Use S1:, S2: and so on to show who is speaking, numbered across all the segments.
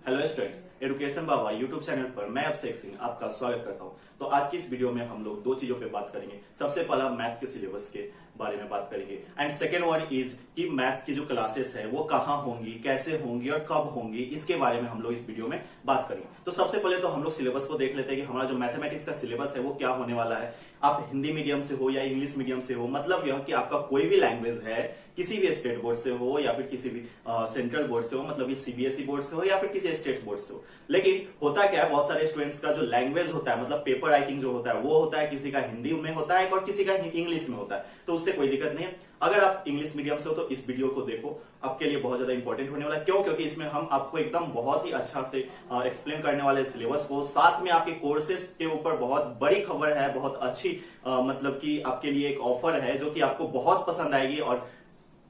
S1: Hello students, education बाबा YouTube channel पर मैं अभिषेक सिंह आपका स्वागत करता हूं। तो आज की इस वीडियो में हम लोग दो चीजों पे बात करेंगे। सबसे पहला मैथ्स के सिलेबस के बारे में बात करेंगे एंड सेकेंड वन इज कि मैथ्स की जो क्लासेस है वो कहाँ होंगी, कैसे होंगी और कब होंगी, इसके बारे में हम लोग इस वीडियो में बात करेंगे। तो सबसे पहले तो हम लोग सिलेबस को देख लेते हैं कि हमारा जो मैथमेटिक्स का सिलेबस है वो क्या होने वाला है। आप हिंदी मीडियम से हो या इंग्लिश मीडियम से हो, मतलब यह कि आपका कोई भी लैंग्वेज है, किसी भी स्टेट बोर्ड से हो या फिर किसी भी सेंट्रल बोर्ड से हो, मतलब ये सीबीएसई बोर्ड से हो या फिर किसी स्टेट बोर्ड से हो। लेकिन होता क्या है, बहुत सारे स्टूडेंट्स का जो लैंग्वेज होता है, मतलब पेपर राइटिंग जो होता है वो होता है, किसी का हिंदी में होता है और किसी का इंग्लिश में होता है। तो उससे कोई दिक्कत नहीं है। अगर आप इंग्लिश मीडियम से हो तो इस वीडियो को देखो, आपके लिए बहुत ज्यादा इंपॉर्टेंट होने वाला है। क्यों? क्योंकि इसमें हम आपको एकदम बहुत ही अच्छा से एक्सप्लेन करने वाले सिलेबस को, साथ में आपके कोर्सेज के ऊपर बहुत बड़ी खबर है, बहुत अच्छी मतलब कि आपके लिए एक ऑफर है जो कि आपको बहुत पसंद आएगी और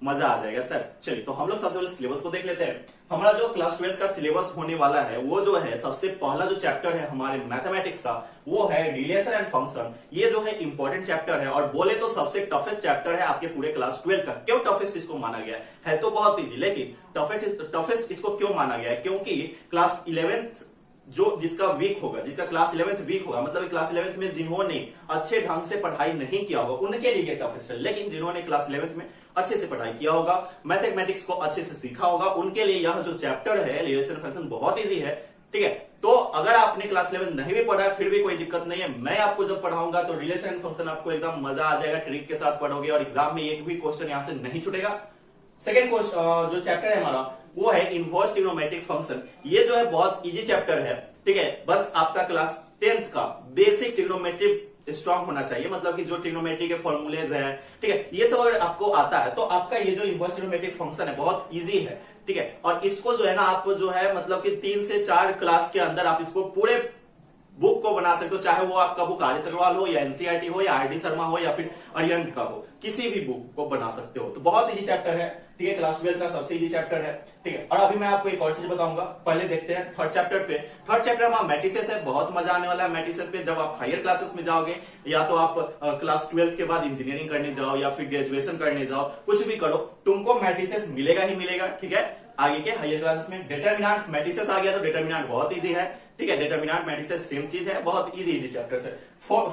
S1: मजा आ जाएगा सर। चलिए, तो हम लोग सबसे पहले सिलेबस को देख लेते हैं। हमारा जो क्लास 12 का सिलेबस होने वाला है वो जो है, सबसे पहला जो चैप्टर है हमारे मैथमेटिक्स का वो है रिलेशन एंड फंक्शन। ये जो है इंपॉर्टेंट चैप्टर है और बोले तो सबसे टफेस्ट चैप्टर है आपके पूरे क्लास 12 का। क्यों टफेस्ट इसको माना गया है? तो बहुत इजी, लेकिन टफेस्ट इसको क्यों माना गया है? क्योंकि क्लास 11 जो जिसका वीक होगा, जिसका क्लास 11th वीक होगा, मतलब क्लास 11th में जिन्होंने अच्छे ढंग से पढ़ाई नहीं किया होगा उनके लिए टफेस्ट है। लेकिन जिन्होंने क्लास 11th में अच्छे से पढ़ाई किया होगा, मैथमेटिक्स को अच्छे से सीखा होगा, उनके लिए यह जो चैप्टर है रिलेशन फंक्शन बहुत इजी है। ठीक है, तो अगर आपने क्लास 11 नहीं भी पढ़ा है फिर भी कोई दिक्कत नहीं है। मैं आपको जब पढ़ाऊंगा तो रिलेशन फंक्शन आपको एकदम मजा आ जाएगा, ट्रिक के साथ पढ़ोगे और एग्जाम में एक भी क्वेश्चन यहां से नहीं छूटेगा। सेकेंड जो चैप्टर है हमारा वो है इनवर्स ट्रिग्नोमेट्रिक फंक्शन। ये जो है बहुत इजी चैप्टर है। ठीक है, बस आपका क्लास 10th का बेसिक ट्रिग्नोमेट्री स्ट्रांग होना चाहिए, मतलब कि जो ट्रिग्नोमेट्री के फॉर्मूलेज है, ठीक है, ये सब अगर आपको आता है तो आपका ये जो इनवर्स ट्रिग्नोमेट्रिक फंक्शन है बहुत इजी है। ठीक है, और इसको जो है ना आपको जो है मतलब कि 3 से 4 क्लास के अंदर आप इसको पूरे बुक को बना सकते हो, चाहे वो आपका बुक आर एस अग्रवाल हो या एनसीईआरटी हो या आर डी शर्मा हो या फिर अरिहंत का हो, किसी भी बुक को बना सकते हो। तो बहुत इजी चैप्टर है। ठीक है, क्लास 12 का सबसे इजी चैप्टर है। ठीक है, और अभी मैं आपको एक और चीज बताऊंगा। पहले देखते हैं थर्ड चैप्टर पे। थर्ड चैप्टर में मैट्रिसेस है, बहुत मजा आने वाला है मैट्रिसेस पे। जब आप हायर क्लासेस में जाओगे, या तो आप क्लास 12 के बाद इंजीनियरिंग करने जाओ या फिर ग्रेजुएशन करने जाओ, कुछ भी करो, तुमको मैट्रिसेस मिलेगा ही मिलेगा। ठीक है, आगे के हायर क्लासेस में डिटरमिनेंट्स मैट्रिसेस आ गया तो डिटरमिनेंट बहुत इजी है। ठीक है, डिटरमिनेंट मैट्रिसेस सेम चीज है, बहुत इजी चैप्टर है।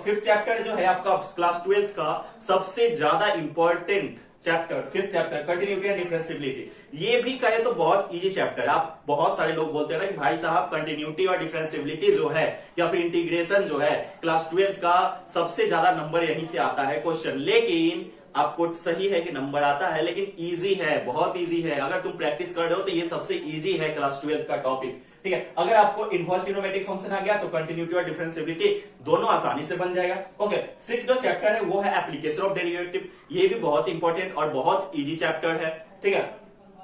S1: फिफ्थ चैप्टर जो है आपका क्लास 12 का सबसे ज्यादा important chapter, fifth chapter continuity and differentiability. ये भी कहे तो बहुत इजी चैप्टर है। आप बहुत सारे लोग बोलते हैं ना कि भाई साहब कंटिन्यूटी और डिफरेंशियबिलिटी जो है या फिर इंटीग्रेशन जो है क्लास 12 का सबसे ज्यादा नंबर यहीं से आता है क्वेश्चन। लेकिन आपको सही है कि नंबर आता है, लेकिन इजी है, बहुत इजी है। अगर तुम प्रैक्टिस कर रहे हो तो ये सबसे इजी है क्लास 12 का टॉपिक। ठीक है, अगर आपको इनवर्स ट्रिग्नोमेट्रिक फंक्शन आ गया तो कंटिन्यूटी और डिफरेंशियबिलिटी दोनों आसानी से बन जाएगा। ओके, सिक्स्थ जो चैप्टर है वो है एप्लीकेशन ऑफ डेरिवेटिव। ये भी बहुत इंपॉर्टेंट और बहुत इजी चैप्टर है। ठीक है,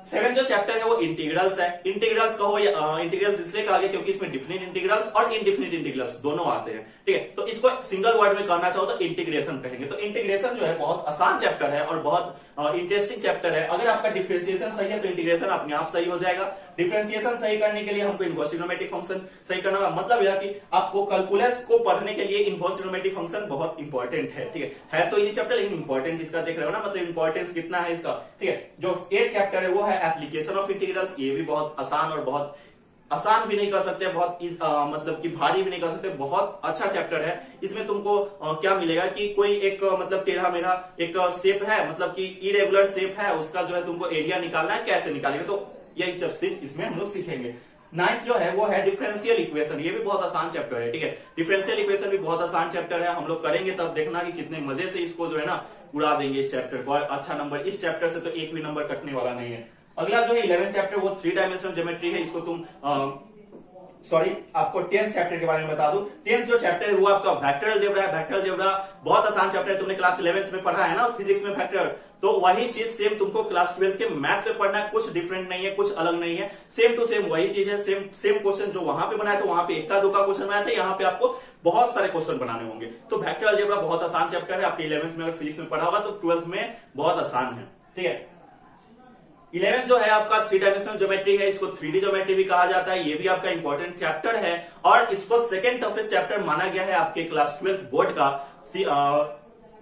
S1: सेवन जो चैप्टर है वो इंटीग्रल्स है। इंटीग्रल्स कहो या इंटीग्रल्स इसलिए कहा गया क्योंकि इसमें डिफिनिट इंटीग्रल्स और इनडिफिनिट इंटीग्रल्स दोनों आते हैं। ठीक है, तो इसको सिंगल वर्ड में करना चाहो तो इंटीग्रेशन कहेंगे। तो इंटीग्रेशन जो है बहुत आसान चैप्टर है और बहुत इंटरेस्टिंग चैप्टर है। अगर आपका डिफरेंशिएशन सही है तो इंटीग्रेशन अपने आप सही हो जाएगा। डिफरेंशिएशन सही करने के लिए हमको इनवर्स ट्रिग्नोमेट्रिक फंक्शन सही करना होगा। मतलब यह कि आपको कैलकुलस को पढ़ने के लिए इनवर्स ट्रिग्नोमेट्रिक फंक्शन बहुत इंपॉर्टेंट है। ठीक है तो ये चैप्टर लेकिन इंपॉर्टेंट इसका देख रहे हो ना, मतलब इंपॉर्टेंस कितना है इसका। ठीक है, जो 8th चैप्टर है वो है एप्लीकेशन ऑफ इंटीग्रल्स। ये भी बहुत आसान और बहुत आसान भी नहीं कर सकते, बहुत मतलब कि भारी भी नहीं कर सकते, बहुत अच्छा चैप्टर है। इसमें तुमको क्या मिलेगा कि कोई एक मतलब टेढ़ा मेढ़ा एक शेप है, मतलब कि इरेगुलर शेप है, उसका जो है तुमको एरिया निकालना है, कैसे निकालेंगे, तो यही सब इसमें हम लोग सीखेंगे। 9th जो है वो है डिफरेंशियल इक्वेशन। ये भी बहुत आसान चैप्टर है। ठीक है, डिफरेंशियल इक्वेशन भी बहुत आसान चैप्टर है। हम लोग करेंगे तब देखना कि कितने मजे से इसको जो है ना उड़ा देंगे इस चैप्टर को। अच्छा नंबर इस चैप्टर से तो एक भी नंबर कटने वाला नहीं है। अगला जो है 11th चैप्टर वो 3 डायमेंशनल ज्योमेट्री है। इसको तुम आपको 10th चैप्टर के बारे में बता दूं। 10th जो चैप्टर है वो आपका वेक्टर अलजेब्रा है। वेक्टर अलजेब्रा बहुत आसान चैप्टर है, तुमने क्लास 11th में पढ़ा है ना फिजिक्स में वेक्टर, तो वही चीज सेम तुमको क्लास 12 के मैथ्स में पढ़ना है। कुछ डिफरेंट नहीं है, कुछ अलग नहीं है, सेम टू सेम वही चीज है। सेम क्वेश्चन जो वहां पे बनाया था वहां पे इक्का दुक्का क्वेश्चन बनाया था, यहाँ पे आपको बहुत सारे क्वेश्चन बनाने होंगे। तो वेक्टर अलजेब्रा बहुत आसान चैप्टर है। आपके 11th में अगर फिजिक्स में पढ़ा होगा तो 12th में बहुत आसान है। ठीक है, 11th जो है आपका 3 डायमेंशनल ज्योमेट्री है। इसको 3D ज्योमेट्री भी कहा जाता है। ये भी आपका इंपॉर्टेंट चैप्टर है और इसको सेकंड टफेस्ट चैप्टर माना गया है आपके क्लास 12 बोर्ड का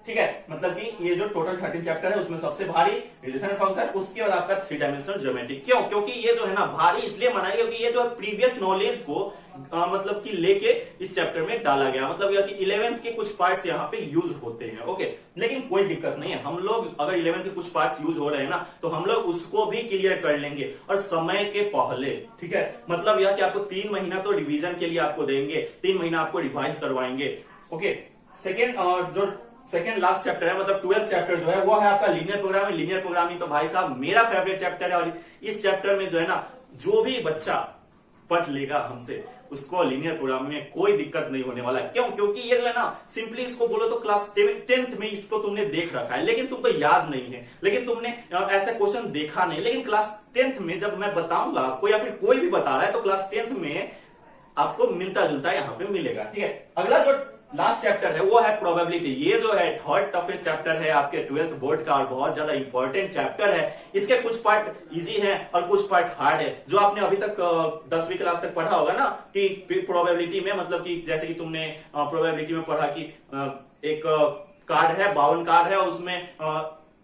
S1: ठीक है, मतलब कि ये जो टोटल 13 चैप्टर है उसमें सबसे भारी रिलेशन फंक्शन, उसके बाद आपका 3 डायमेंशनल ज्योमेट्री। क्यों? क्योंकि ये जो है ना भारी इसलिए माना है क्योंकि ये जो प्रीवियस नॉलेज को मतलब कि लेके इस चैप्टर में डाला गया, मतलब यह कि 11th के कुछ पार्ट्स यहाँ पे यूज होते हैं। ओके, लेकिन कोई दिक्कत नहीं है, हम लोग अगर 11th के कुछ पार्ट्स यूज हो रहे हैं ना तो हम लोग उसको भी क्लियर कर लेंगे और समय के पहले। ठीक है, मतलब यह कि आपको 3 महीना तो रिवीजन के लिए आपको देंगे, 3 महीना आपको रिवाइज करवाएंगे। ओके, सेकेंड लास्ट चैप्टर है, मतलब 12th चैप्टर जो है वो है आपका लीनियर प्रोग्रामिंग। लीनियर प्रोग्रामिंग तो भाई साहब मेरा फेवरेट चैप्टर है, और इस चैप्टर में जो है ना जो भी बच्चा पढ़ लेगा हमसे उसको लीनियर प्रोग्रामिंग में कोई दिक्कत नहीं होने वाला है। क्यों? क्योंकि ये जो है ना सिंपली इसको बोलो तो क्लास 10th में इसको तुमने देख रखा है लेकिन तुमको याद नहीं है, लेकिन तुमने ऐसा क्वेश्चन देखा नहीं, लेकिन क्लास 10th में जब मैं बताऊंगा आपको या फिर कोई भी बता रहा है तो क्लास 10th में आपको मिलता जुलता यहाँ पे मिलेगा। ठीक है, अगला जो लास्ट चैप्टर है वो है प्रोबेबिलिटी। ये जो है थर्ड टफेस्ट चैप्टर है आपके 12th बोर्ड का और बहुत ज्यादा इंपॉर्टेंट चैप्टर है। इसके कुछ पार्ट इजी है और कुछ पार्ट हार्ड है। जो आपने अभी तक 10वीं क्लास तक पढ़ा होगा ना कि प्रोबेबिलिटी में, मतलब कि जैसे कि तुमने प्रोबेबिलिटी में पढ़ा कि एक कार्ड है, 52 कार्ड है, उसमें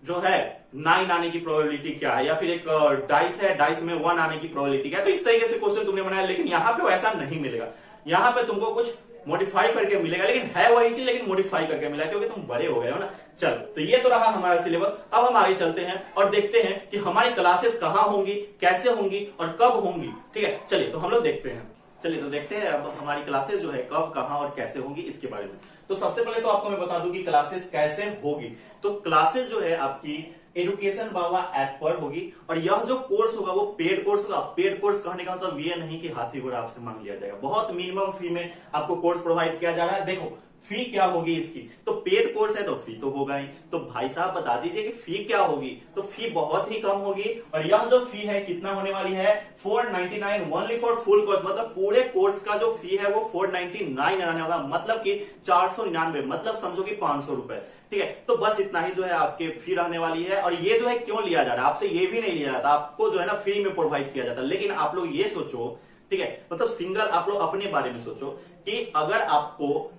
S1: जो है 9 आने की प्रोबेबिलिटी क्या है, या फिर एक डाइस है, डाइस में 1 आने की प्रोबेबिलिटी क्या है। तो इस तरीके से क्वेश्चन तुमने बनाया, लेकिन यहाँ पे वैसा नहीं मिलेगा। यहाँ पे तुमको कुछ मॉडिफाई करके मिलेगा, लेकिन है वही सी लेकिन मॉडिफाई करके मिला क्योंकि तुम बड़े हो गए हो ना। चलो, तो ये तो रहा हमारा सिलेबस। अब हम आगे चलते हैं और देखते हैं कि हमारी क्लासेस कहाँ होंगी, कैसे होंगी और कब होंगी। ठीक है, चलिए तो हम लोग देखते हैं। चलिए तो देखते हैं अब हमारी क्लासेस जो है कब, कहाँ और कैसे होंगी इसके बारे में। तो सबसे पहले तो आपको मैं बता दूं कि क्लासेस कैसे होगी। तो क्लासेस जो है आपकी एजुकेशन बाबा ऐप पर होगी, और यह जो कोर्स होगा वो पेड कोर्स होगा। पेड कोर्स कहने का मतलब ये नहीं कि हाथी घोड़ा आपसे मांग लिया जाएगा, बहुत मिनिमम फी में आपको कोर्स प्रोवाइड किया जा रहा है। देखो फी क्या होगी इसकी, तो पेड कोर्स है तो फी तो होगा ही। तो भाई साहब बता दीजिए कि फी क्या होगी। तो फी बहुत ही कम होगी, और यह जो फी है कितना होने वाली है, 499 ओनली फॉर फुल कोर्स। मतलब पूरे कोर्स का जो फी है वो 499 रहने वाला, मतलब कि 499, मतलब समझो कि 500 रुपए। ठीक है, तो बस इतना ही जो है आपके फी रहने वाली है। और ये जो है क्यों लिया जा रहा है, आपसे ये भी नहीं लिया जाता, आपको जो है ना फ्री में प्रोवाइड किया जाता है। लेकिन आप लोग ये सोचो, ठीक है, मतलब सिंगल आप लोग अपने बारे में सोचो कि अगर आपको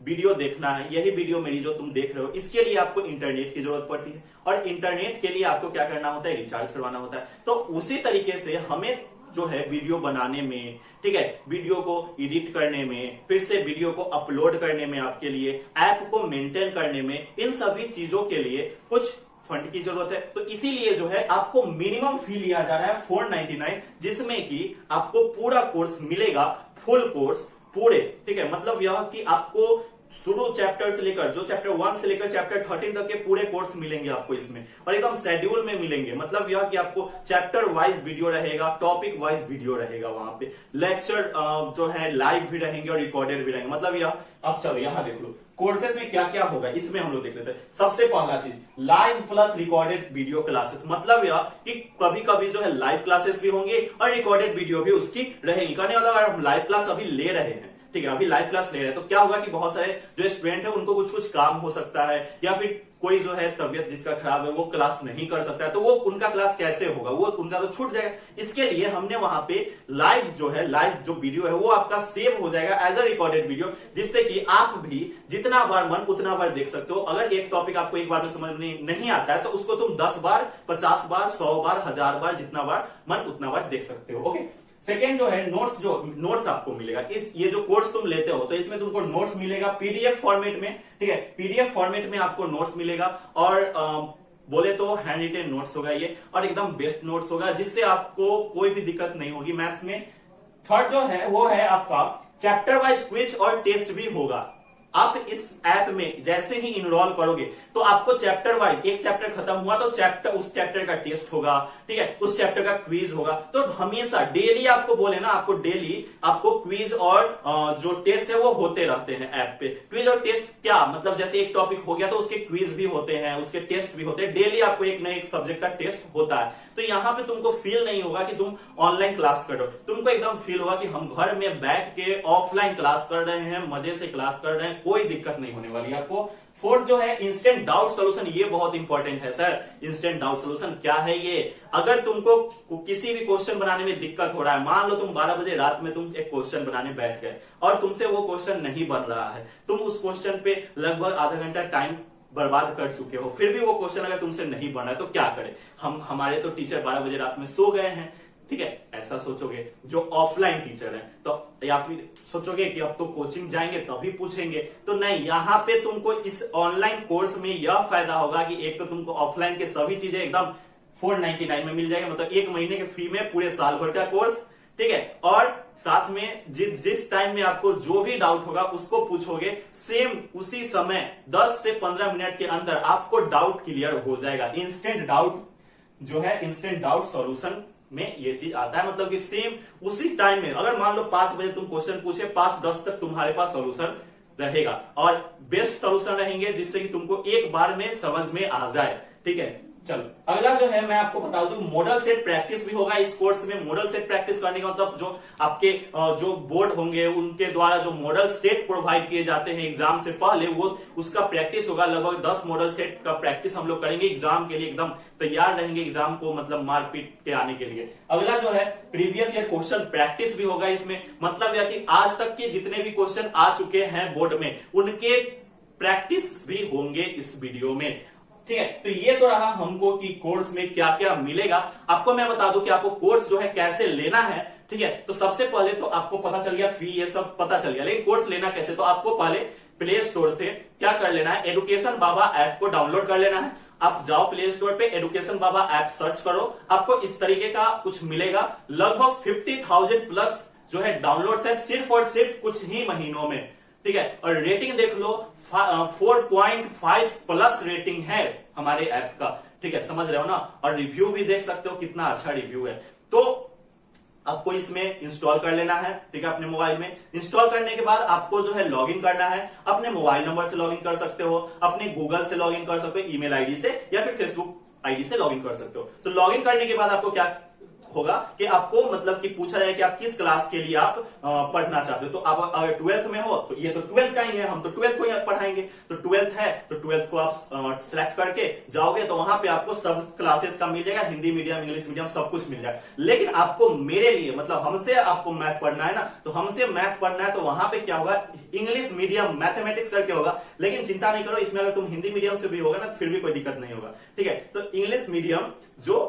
S1: वीडियो देखना है, यही वीडियो मेरी जो तुम देख रहे हो, इसके लिए आपको इंटरनेट की जरूरत पड़ती है, और इंटरनेट के लिए आपको क्या करना होता है, रिचार्ज करवाना होता है। तो उसी तरीके से हमें जो है वीडियो बनाने में, ठीक है, वीडियो को एडिट करने में, फिर से वीडियो को अपलोड करने में, आपके लिए ऐप को मेंटेन करने में, इन सभी चीजों के लिए कुछ फंड की जरूरत है। तो इसीलिए जो है आपको मिनिमम फी लिया जा रहा है 499, जिसमें कि आपको पूरा कोर्स मिलेगा, फुल कोर्स पूरे। ठीक है, मतलब यह कि आपको शुरू चैप्टर से लेकर, जो चैप्टर 1 से लेकर चैप्टर 13 तक के पूरे कोर्स मिलेंगे आपको इसमें, और एकदम शेड्यूल में मिलेंगे। मतलब यह कि आपको चैप्टर वाइज वीडियो रहेगा, टॉपिक वाइज वीडियो रहेगा, वहां पे लेक्चर जो है लाइव भी रहेंगे और रिकॉर्डेड भी रहेंगे। मतलब यह, अब चलो यहां देख लो कोर्सेज में क्या क्या होगा, इसमें हम लोग देख लेते हैं। सबसे पहला चीज live plus recorded video classes. मतलब यह कि कभी कभी जो है लाइव क्लासेस भी होंगे और रिकॉर्डेड वीडियो भी उसकी रहेगी। कहने मतलब अगर हम लाइव क्लास अभी ले रहे हैं, ठीक है, अभी लाइव क्लास ले रहे हैं, तो क्या होगा कि बहुत सारे जो स्टूडेंट है उनको कुछ कुछ काम हो सकता है, या फिर कोई जो है तबियत जिसका खराब है वो क्लास नहीं कर सकता है, तो वो उनका क्लास कैसे होगा, वो उनका तो छूट जाएगा। इसके लिए हमने वहां पे लाइव जो है, लाइव जो वीडियो है वो आपका सेव हो जाएगा एज अ रिकॉर्डेड वीडियो, जिससे कि आप भी जितना बार मन उतना बार देख सकते हो। अगर एक टॉपिक आपको एक बार में समझ में नहीं आता है तो उसको तुम 10 बार, 50 बार, 100 बार, 1000 बार, जितना बार मन उतना बार देख सकते हो। ओके, सेकेंड जो है नोट्स, जो नोट्स आपको मिलेगा इस, ये जो कोर्स तुम लेते हो तो इसमें तुमको नोट्स मिलेगा पीडीएफ फॉर्मेट में। ठीक है, पीडीएफ फॉर्मेट में आपको नोट्स मिलेगा, और बोले तो हैंड रिटेन नोट्स होगा ये, और एकदम बेस्ट नोट्स होगा, जिससे आपको कोई भी दिक्कत नहीं होगी मैथ्स में। थर्ड जो है वो है आपका चैप्टर वाइज क्विज और टेस्ट भी होगा। आप इस ऐप में जैसे ही इनरोल करोगे तो आपको चैप्टर वाइज, एक चैप्टर खत्म हुआ तो उस चैप्टर का टेस्ट होगा, ठीक है, उस चैप्टर का क्विज होगा। तो हमेशा डेली आपको बोले ना, आपको डेली आपको क्विज और जो टेस्ट है वो होते रहते हैं ऐप पे। क्विज और टेस्ट क्या मतलब, जैसे एक टॉपिक हो गया तो उसके क्विज भी होते हैं, उसके टेस्ट भी होते हैं, डेली आपको एक नए सब्जेक्ट का टेस्ट होता है। तो यहाँ पे तुमको फील नहीं होगा कि तुम ऑनलाइन क्लास कर रहे हो, तुमको एकदम फील होगा कि हम घर में बैठ के ऑफलाइन क्लास कर रहे हैं, मजे से क्लास कर रहे हैं, कोई दिक्कत नहीं होने वाली आपको। फोर्थ जो है इंस्टेंट डाउट सोल्यूशन, ये बहुत इंपॉर्टेंट है सर। इंस्टेंट डाउट सोल्यूशन क्या है ये, अगर तुमको किसी भी क्वेश्चन बनाने में दिक्कत हो रहा है, मान लो तुम 12 बजे रात में तुम एक क्वेश्चन बनाने बैठ गए और तुमसे वो क्वेश्चन नहीं बन रहा है, तुम उस क्वेश्चन पे लगभग आधा घंटा टाइम बर्बाद कर चुके हो, फिर भी वो क्वेश्चन अगर तुमसे नहीं बना है तो क्या करें हमारे तो टीचर 12 बजे रात में सो गए हैं, ठीक है, ऐसा सोचोगे। जो ऑफलाइन टीचर है तो, या फिर सोचोगे कि अब तो कोचिंग जाएंगे तभी पूछेंगे, तो नहीं, यहाँ पे तुमको इस ऑनलाइन कोर्स में यह फायदा होगा कि एक तो तुमको ऑफलाइन के सभी चीजें एकदम 499 में मिल जाएगा, मतलब 1 महीने के फ्री में पूरे साल भर का कोर्स, ठीक है। और साथ में जिस टाइम में आपको जो भी डाउट होगा उसको पूछोगे, सेम उसी समय 10 से 15 मिनट के अंदर आपको डाउट क्लियर हो जाएगा। इंस्टेंट डाउट जो है, इंस्टेंट डाउट सॉल्यूशन में ये चीज आता है, मतलब कि सेम उसी टाइम में, अगर मान लो 5 बजे तुम क्वेश्चन पूछे, 5:10 तक तुम्हारे पास सॉल्यूशन रहेगा, और बेस्ट सॉल्यूशन रहेंगे जिससे कि तुमको एक बार में समझ में आ जाए, ठीक है। चलो अगला जो है मैं आपको बता दूं, मॉडल सेट प्रैक्टिस भी होगा इस कोर्स में। मॉडल सेट प्रैक्टिस करने का मतलब जो आपके जो बोर्ड होंगे उनके द्वारा जो मॉडल सेट प्रोवाइड किए जाते हैं एग्जाम से पहले, वो उसका प्रैक्टिस होगा। लगभग 10 मॉडल सेट का प्रैक्टिस हम लोग करेंगे एग्जाम के लिए, एकदम तैयार रहेंगे एग्जाम को मतलब मारपीट के आने के लिए। अगला जो है प्रीवियस ईयर क्वेश्चन प्रैक्टिस भी होगा इसमें, मतलब यह कि आज तक के जितने भी क्वेश्चन आ चुके हैं बोर्ड में उनके प्रैक्टिस भी होंगे इस वीडियो में, ठीक है। तो ये तो रहा हमको कि कोर्स में क्या क्या मिलेगा। आपको मैं बता दूं कि आपको कोर्स जो है कैसे लेना है, ठीक है। तो सबसे पहले तो आपको पता चल गया, फी ये सब पता चल गया, लेकिन कोर्स लेना कैसे, तो आपको पहले प्ले स्टोर से क्या कर लेना है, एडुकेशन बाबा ऐप को डाउनलोड कर लेना है। आप जाओ प्ले स्टोर पे, एडुकेशन बाबा ऐप सर्च करो, आपको इस तरीके का कुछ मिलेगा। लगभग 50,000 प्लस जो है डाउनलोड है सिर्फ और सिर्फ कुछ ही महीनों में, ठीक है। और रेटिंग देख लो, 4.5 प्लस रेटिंग है हमारे ऐप का, ठीक है, समझ रहे हो ना। और रिव्यू भी देख सकते हो कितना अच्छा रिव्यू है। तो आपको इसमें इंस्टॉल कर लेना है, ठीक है, अपने मोबाइल में। इंस्टॉल करने के बाद आपको जो है लॉगिन करना है। अपने मोबाइल नंबर से लॉगिन कर सकते हो, अपने गूगल से लॉगिन कर सकते हो, ईमेल आईडी से, या फिर फेसबुक आईडी से लॉगिन कर सकते हो। तो लॉगिन करने के बाद आपको क्या होगा कि आपको मतलब कि पूछा जाए कि आप किस क्लास के लिए आप पढ़ना चाहते हो। तो आप अगर 12th में हो तो ये तो 12th का ही है, हम तो 12th को पढ़ाएंगे। तो 12th है तो 12th को आप सिलेक्ट करके जाओगे तो वहां पे आपको सब क्लासेस का मिल जाएगा, हिंदी मीडियम, इंग्लिश मीडियम, सब कुछ मिल जाएगा। लेकिन आपको मेरे लिए मतलब हमसे आपको मैथ पढ़ना है ना, तो हमसे मैथ पढ़ना है तो वहां पे क्या होगा, इंग्लिश मीडियम मैथमेटिक्स करके होगा। लेकिन चिंता नहीं करो, इसमें अगर तुम हिंदी मीडियम से भी होगा ना फिर भी कोई दिक्कत नहीं होगा, ठीक है। तो इंग्लिश मीडियम जो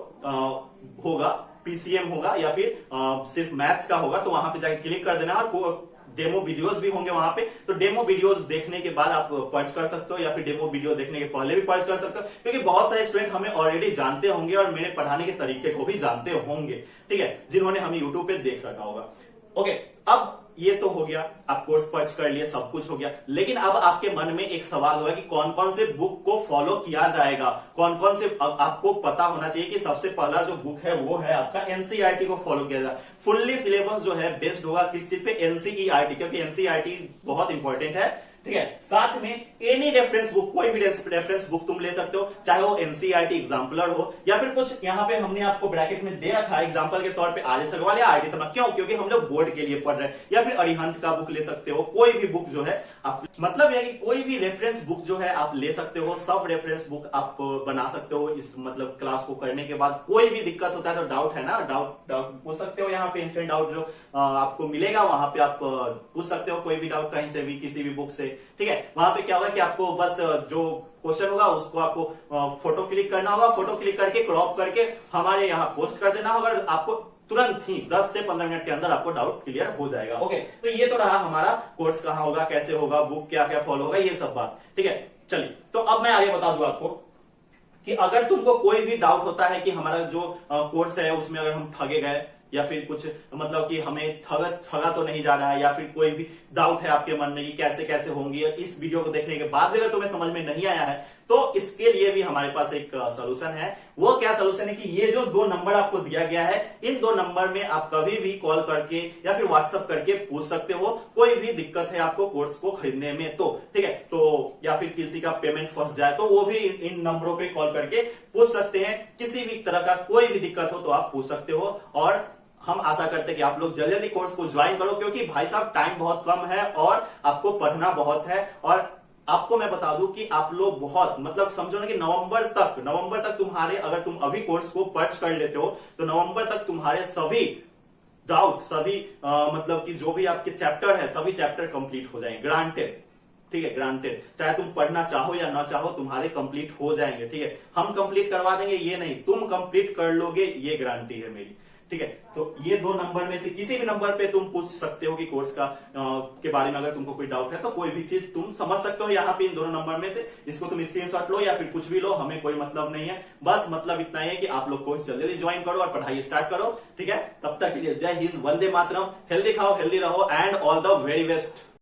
S1: होगा, पीसीएम होगा, या फिर सिर्फ मैथ्स का होगा, तो वहां पे जाके क्लिक कर देना। और डेमो वीडियोस भी होंगे वहां पे, तो डेमो वीडियोस देखने के बाद आप पर्च कर सकते हो, या फिर डेमो वीडियो देखने के पहले भी पर्च कर सकते हो, क्योंकि बहुत सारे स्टूडेंट हमें ऑलरेडी जानते होंगे और मेरे पढ़ाने के तरीके को भी जानते होंगे, ठीक है, जिन्होंने हमें यूट्यूब पे देख रखा होगा। ओके, अब ये तो हो गया, आप कोर्स पर्च कर लिए, सब कुछ हो गया। लेकिन अब आपके मन में एक सवाल होगा कि कौन कौन से बुक को फॉलो किया जाएगा, कौन कौन से, आपको पता होना चाहिए कि सबसे पहला जो बुक है वो है आपका एनसीईआरटी को फॉलो किया जाए। फुल्ली सिलेबस जो है बेस्ड होगा किस चीज पे, एनसीईआरटी, क्योंकि एनसीईआरटी बहुत इंपॉर्टेंट है, ठीक है। साथ में एनी रेफरेंस बुक, कोई भी रेफरेंस बुक तुम ले सकते हो, चाहे वो एनसीईआरटी एग्जाम्पलर हो, या फिर कुछ यहाँ पे हमने आपको ब्रैकेट में दे रखा है एग्जाम्पल के तौर पे आर्य अग्रवाल या आरडी शर्मा। क्यों? क्योंकि हम लोग बोर्ड के लिए पढ़ रहे हैं। या फिर अरिहंत का बुक ले सकते हो, कोई भी बुक जो है आप, मतलब यह कि कोई भी रेफरेंस बुक जो है आप ले सकते हो, सब रेफरेंस बुक आप बना सकते हो। इस मतलब क्लास को करने के बाद कोई भी दिक्कत होता है तो डाउट है ना, डाउट पूछ सकते हो। यहाँ पे इंस्टेंट डाउट जो आपको मिलेगा वहां पे आप पूछ सकते हो कोई भी डाउट कहीं से भी, किसी भी बुक से, ठीक है। वहां पे क्या होगा कि आपको बस जो क्वेश्चन होगा उसको आपको फोटो क्लिक करना होगा, फोटो क्लिक करके क्रॉप करके हमारे यहाँ पोस्ट कर देना होगा, आपको तुरंत ही 10 से 15 मिनट के अंदर आपको डाउट क्लियर हो जाएगा। ओके, तो ये तो रहा हमारा कोर्स कहाँ होगा, कैसे होगा, बुक क्या क्या फॉलो होगा, ये सब बात, ठीक है। चलिए, तो अब मैं आगे बता दूं आपको कि अगर तुमको कोई भी डाउट होता है कि हमारा जो कोर्स है उसमें अगर हम ठगे गए, या फिर कुछ मतलब कि हमें ठगा तो नहीं जा रहा है, या फिर कोई भी डाउट है आपके मन में कि कैसे कैसे होंगी, इस वीडियो को देखने के बाद भी अगर तुम्हें समझ में नहीं आया है तो इसके लिए भी हमारे पास एक सोल्यूशन है। वो क्या सोल्यूशन है कि ये जो 2 नंबर आपको दिया गया है, इन 2 नंबर में आप कभी भी कॉल करके या फिर व्हाट्सएप करके पूछ सकते हो। कोई भी दिक्कत है आपको कोर्स को खरीदने में तो, ठीक है, तो या फिर किसी का पेमेंट फंस जाए तो वो भी इन नंबरों पे कॉल करके पूछ सकते हैं। किसी भी तरह का कोई भी दिक्कत हो तो आप पूछ सकते हो, और हम आशा करते हैं कि आप लोग जल्दी जल्दी कोर्स को ज्वाइन करो, क्योंकि भाई साहब टाइम बहुत कम है और आपको पढ़ना बहुत है। और आपको मैं बता दूं कि आप लोग बहुत मतलब समझो ना कि नवंबर तक तुम्हारे, अगर तुम अभी कोर्स को पर्च कर लेते हो तो नवंबर तक तुम्हारे सभी डाउट, सभी मतलब कि जो भी आपके चैप्टर है सभी चैप्टर कंप्लीट हो जाएंगे, ग्रांटेड, ठीक है, ग्रांटेड। चाहे तुम पढ़ना चाहो या ना चाहो, तुम्हारे कंप्लीट हो जाएंगे। ठीक है, हम कंप्लीट करवा देंगे ये नहीं, तुम कंप्लीट कर लोगे, ये गारंटी है मेरी। ठीक है, तो ये 2 नंबर में से किसी भी नंबर पे तुम पूछ सकते हो कि कोर्स का के बारे में अगर तुमको कोई डाउट है तो कोई भी चीज तुम समझ सकते हो यहाँ पे इन दोनों नंबर में से। इसको तुम स्क्रीनशॉट लो या फिर कुछ भी लो, हमें कोई मतलब नहीं है। बस मतलब इतना ही है कि आप लोग कोर्स जल्दी ज्वाइन करो और पढ़ाई स्टार्ट करो। ठीक है, तब तक के लिए जय हिंद, वंदे मातरम, हेल्दी खाओ, हेल्दी रहो, and all the very best.